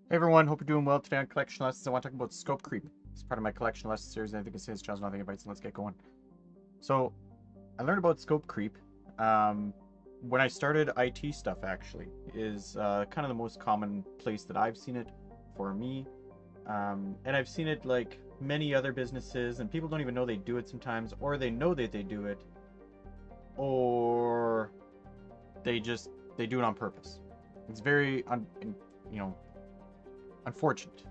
Hey everyone, hope you're doing well. Today on Collection Lessons, I want to talk about scope creep. It's part of my collection lesson series, and I think it's his channel, nothing invites, and let's get going. So, I learned about scope creep when I started IT stuff, actually, is kind of the most common place that I've seen it for me. And I've seen it like many other businesses, and people don't even know they do it sometimes, or they know that they do it, or they do it on purpose. It's very, you know, unfortunate.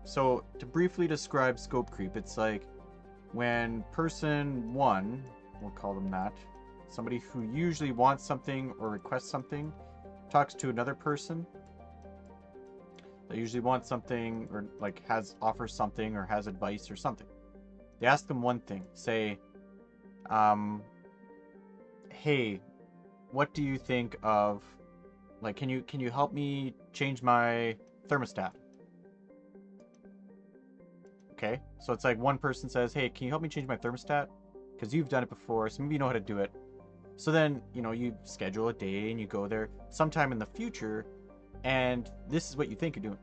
So, to briefly describe scope creep, it's like when person one, we'll call them that, somebody who usually wants something or requests something, talks to another person that usually wants something or like offers something or has advice or something. They ask them one thing, say, um, "Hey, what do you think of like can you help me change my thermostat?" Okay, so it's like one person says, "Hey, can you help me change my thermostat? Because you've done it before, so maybe you know how to do it." So then, you schedule a day and you go there sometime in the future, and this is what you think you're doing.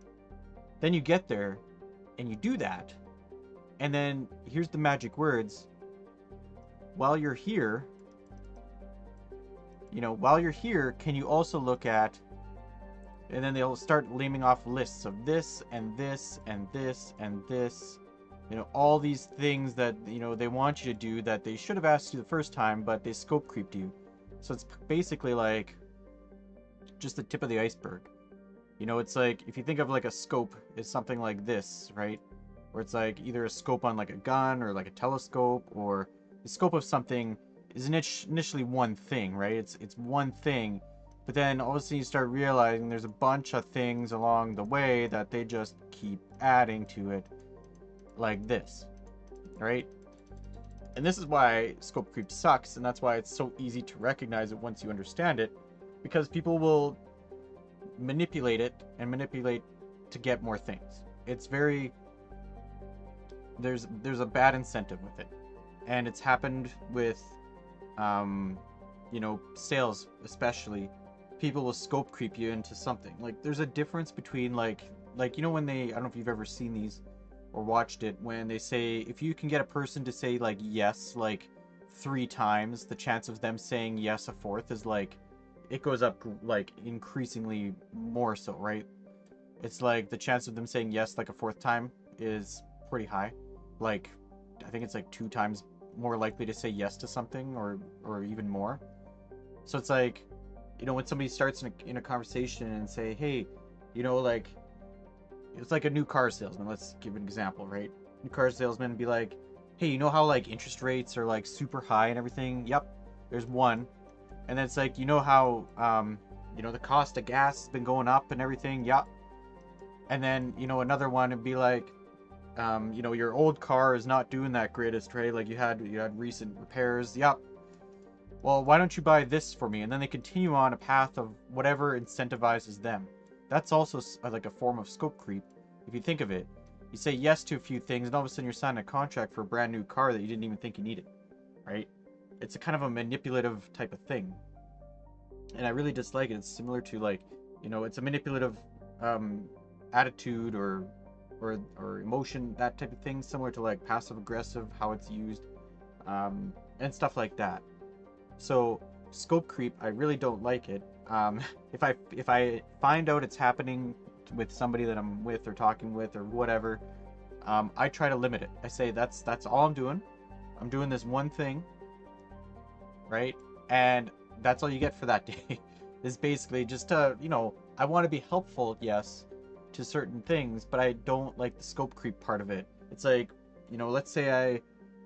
Then you get there and you do that, and then here's the magic words. While you're here, can you also look at, and then they'll start naming off lists of this and this and this and this, all these things that they want you to do that they should have asked you the first time, but they scope creeped you. So it's basically like just the tip of the iceberg. It's like if you think of like a scope is something like this, right? Where it's like either a scope on like a gun or like a telescope, or the scope of something is initially one thing, right? It's one thing, but then all of a sudden you start realizing there's a bunch of things along the way that they just keep adding to it, like this, right? And this is why scope creep sucks, and that's why it's so easy to recognize it once you understand it, because people will manipulate it and manipulate to get more things. It's very there's a bad incentive with it, and it's happened with sales especially. People will scope creep you into something. Like there's a difference between when they, I don't know if you've ever seen these or watched it, when they say if you can get a person to say like yes like 3 times, the chance of them saying yes a fourth is like it goes up like increasingly more so, right? It's like the chance of them saying yes like a fourth time is pretty high. Like I think it's like 2 times more likely to say yes to something, or even more. So it's like, when somebody starts in a conversation and say, "Hey, like it's like a new car salesman. Let's give an example, right? New car salesman be like, "Hey, you know how like interest rates are like super high and everything?" Yep, there's one. And then it's like, how the cost of gas has been going up and everything? Yep. And then another one would be like, your old car is not doing that greatest, right? Like you had recent repairs. Yep. Well, why don't you buy this for me? And then they continue on a path of whatever incentivizes them. That's also like a form of scope creep, if you think of it. You say yes to a few things, and all of a sudden you're signing a contract for a brand new car that you didn't even think you needed, right? It's a kind of a manipulative type of thing, and I really dislike it. It's similar to like, it's a manipulative um, attitude or emotion, that type of thing, similar to like passive aggressive, how it's used, and stuff like that. So scope creep, I really don't like it. If I find out it's happening with somebody that I'm with or talking with or whatever, I try to limit it. I say that's all I'm doing. I'm doing this one thing, right? And that's all you get for that day. Is basically just to, I want to be helpful, yes, to certain things, but I don't like the scope creep part of it. It's like, let's say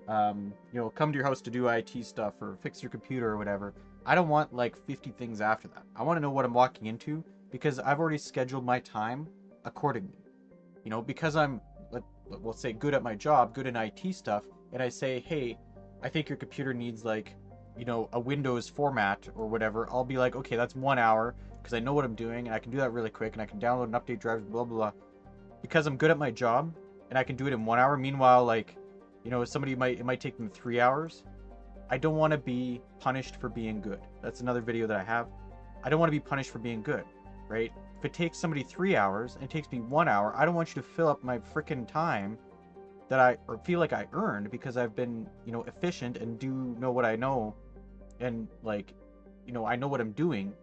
come to your house to do IT stuff or fix your computer or whatever. I don't want like 50 things after that. I want to know what I'm walking into because I've already scheduled my time accordingly. Because I'm, we'll say, good at my job, good in IT stuff, and I say, hey, I think your computer needs like, a Windows format or whatever. I'll be like, okay, that's 1 hour because I know what I'm doing and I can do that really quick and I can download and update drivers, blah, blah, blah. Because I'm good at my job and I can do it in 1 hour. Meanwhile, like, somebody it might take them 3 hours. I don't want to be punished for being good. That's another video that I have. I don't want to be punished for being good, right? if it takes somebody 3 hours and it takes me 1 hour, I don't want you to fill up my freaking time that I or feel like I earned because I've been, efficient and do know what I know, and like, I know what I'm doing.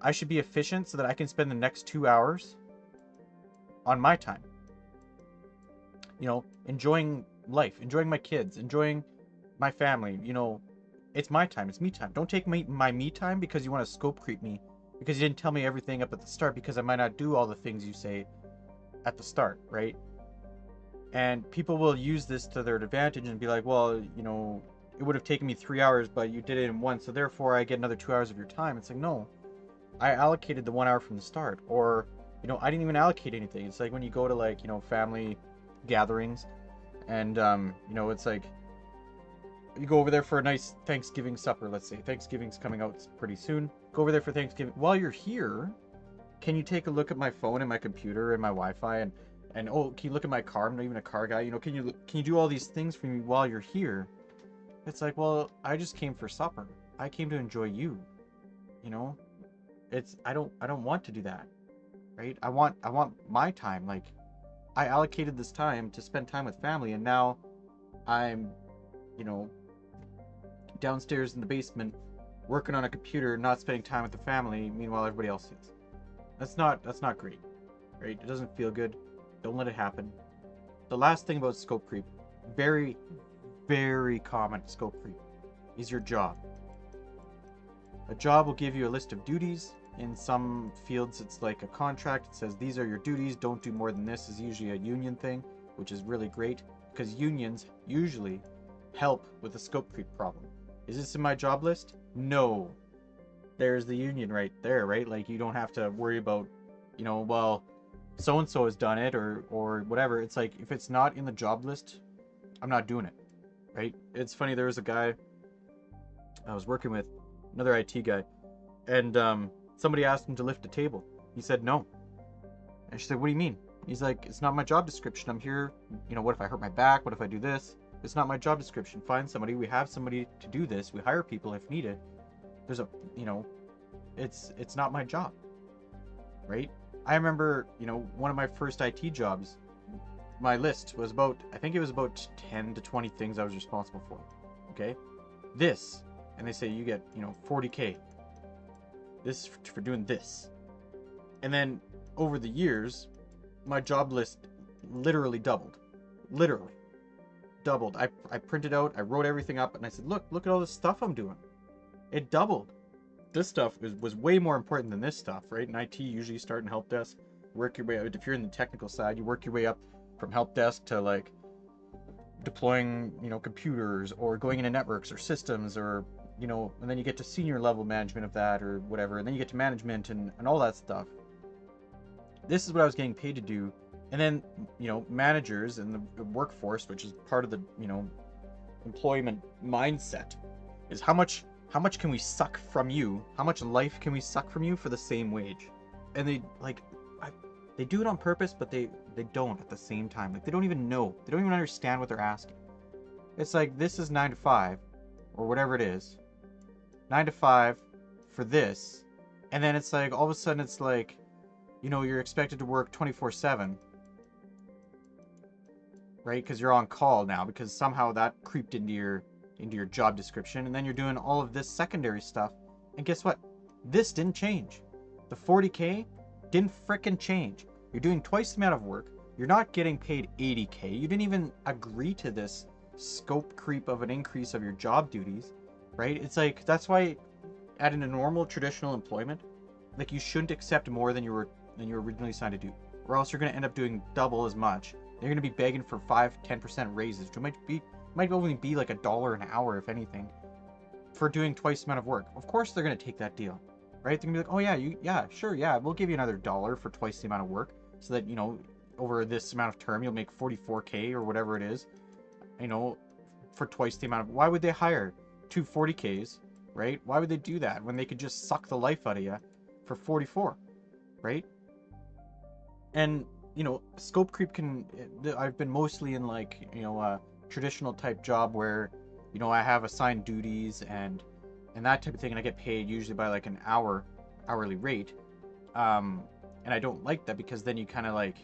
I should be efficient so that I can spend the next 2 hours on my time. Enjoying life, enjoying my kids, enjoying my family. It's my time. It's me time. Don't take my me time because you want to scope creep me because you didn't tell me everything up at the start because I might not do all the things you say at the start, right? And people will use this to their advantage and be like, well, it would have taken me 3 hours, but you did it in one, so therefore I get another 2 hours of your time. It's like, no, I allocated the 1 hour from the start. Or, I didn't even allocate anything. It's like when you go to like, family gatherings and, it's like, you go over there for a nice Thanksgiving supper, let's say. Thanksgiving's coming out pretty soon. Go over there for Thanksgiving. While you're here, can you take a look at my phone and my computer and my Wi-Fi and oh, can you look at my car? I'm not even a car guy. Can you do all these things for me while you're here? It's like, well, I just came for supper. I came to enjoy you. I don't want to do that, right? I want my time. Like, I allocated this time to spend time with family, and now I'm, you know, downstairs in the basement working on a computer, not spending time with the family. Meanwhile, everybody else is. That's not great, right? It doesn't feel good. Don't let it happen. The last thing about scope creep, very, very common scope creep, is your job. A job will give you a list of duties. In some fields, it's like a contract. It says these are your duties. Don't do more than this. Is usually a union thing, which is really great because unions usually help with the scope creep problem. Is this in my job list? No. There's the union right there, right? Like, you don't have to worry about, well, so-and-so has done it or whatever. It's like, if it's not in the job list, I'm not doing it, right? It's funny, there was a guy I was working with, another IT guy, and somebody asked him to lift a table. He said no. And she said, what do you mean? He's like, it's not my job description. I'm here, what if I hurt my back? What if I do this? It's not my job description. Find somebody. We have somebody to do this. We hire people if needed. There's a, it's not my job, right? I remember, one of my first IT jobs, my list was about, I think it was about 10 to 20 things I was responsible for, okay? This, and they say you get, 40K. This for doing this. And then over the years, my job list literally doubled. Literally doubled. I printed out, I wrote everything up, and I said, look at all this stuff I'm doing. It doubled. This stuff was way more important than this stuff, right? In IT, usually you start in help desk, work your way out. If you're in the technical side, you work your way up from help desk to like deploying, computers or going into networks or systems or, and then you get to senior level management of that or whatever, and then you get to management and all that stuff. This is what I was getting paid to do. And then, managers and the workforce, which is part of the, employment mindset, is how much can we suck from you? How much life can we suck from you for the same wage? And they do it on purpose, but they don't at the same time. Like, they don't even know. They don't even understand what they're asking. It's like, this is 9 to 5 or whatever it is. 9 to 5 for this. And then it's like, all of a sudden it's like, you're expected to work 24/7. Right? Because you're on call now, because somehow that creeped into your job description, and then you're doing all of this secondary stuff. And guess what? This didn't change. The 40K didn't frickin' change. You're doing twice the amount of work. You're not getting paid 80K. You didn't even agree to this scope creep of an increase of your job duties, right? It's like, that's why at a normal traditional employment, like, you shouldn't accept more than you were originally signed to do, or else you're going to end up doing double as much. You're going to be begging for 5-10% raises, which might only be like $1 an hour, if anything, for doing twice the amount of work. Of course they're going to take that deal, right? They're going to be like, oh yeah, we'll give you another $1 for twice the amount of work, so that, over this amount of term, you'll make 44K or whatever it is, for twice the amount of, why would they hire 2 40Ks, right? Why would they do that when they could just suck the life out of you for 44, right? And, scope creep I've been mostly in like, a traditional type job where, I have assigned duties and that type of thing, and I get paid usually by like an hourly rate. And I don't like that because then you kind of like,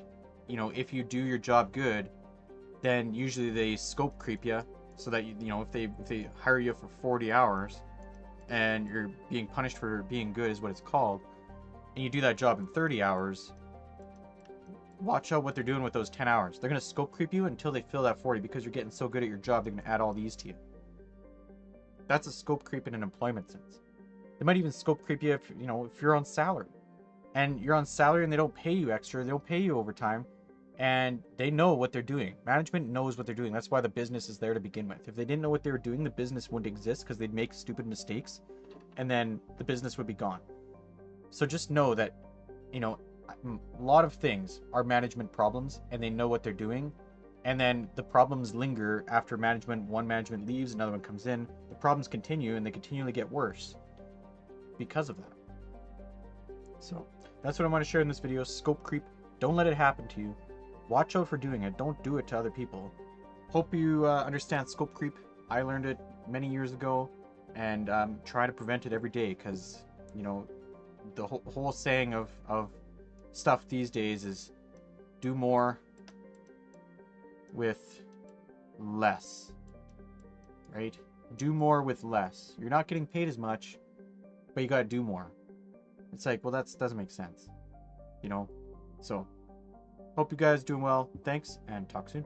you know, if you do your job good, then usually they scope creep you so that you know if they hire you for 40 hours and you're being punished for being good is what it's called, and you do that job in 30 hours, watch out what they're doing with those 10 hours. They're going to scope creep you until they fill that 40 because you're getting so good at your job, they're going to add all these to you. That's a scope creep in an employment sense. They might even scope creep you if, you know, if you're on salary. And you're on salary and they don't pay you extra, they don't pay you overtime, and they know what they're doing. Management knows what they're doing. That's why the business is there to begin with. If they didn't know what they were doing, the business wouldn't exist because they'd make stupid mistakes and then the business would be gone. So just know that, you know, a lot of things are management problems and they know what they're doing. And then the problems linger after one management leaves, another one comes in. The problems continue and they continually get worse because of that. So that's what I want to share in this video. Scope creep. Don't let it happen to you. Watch out for doing it. Don't do it to other people. Hope you understand scope creep. I learned it many years ago and try to prevent it every day because, you know, the whole saying of stuff these days is do more with less, right? Do more with less. You're not getting paid as much, but you gotta do more. It's like, well, that doesn't make sense, you know? So, hope you guys doing well. Thanks, and talk soon.